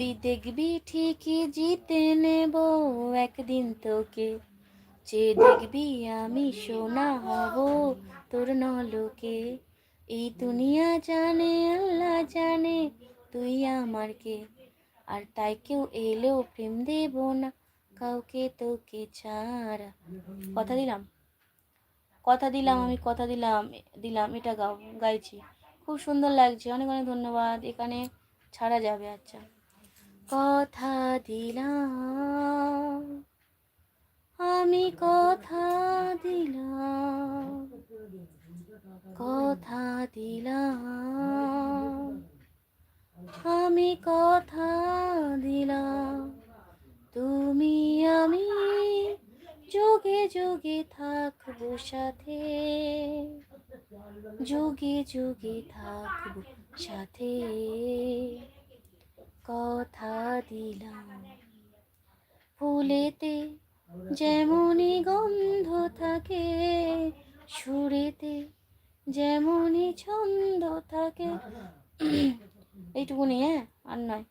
তুই দেখবি ঠিকই জিতে নেব একদিন তোকে, যে দেখবি আমি সোনা হব তোর নলকে। এই দুনিয়া জানে আল্লাহ জানে তুই আমার কে, আর তাই কেউ এলেও প্রেম দেব না কাউকে তোকে ছাড়া। কথা দিলাম, কথা দিলাম, আমি কথা দিলাম, দিলাম এটা গাইছি। খুব সুন্দর লাগছে, অনেক অনেক ধন্যবাদ। এখানে ছাড়া যাবে। আচ্ছা, কথা দিলাম, আমি কথা দিলাম, কথা দিলাম, আমি কথা দিলাম, তুমি আমি যুগে যুগে থাকবো সাথে, যুগে যুগে থাকবো সাথে, কথা দিলাম। ফুলেতে যেমনই গন্ধ থাকে, সুরেতে যেমনই ছন্দ থাকে। এইটুকুনি, হ্যাঁ, আর নয়।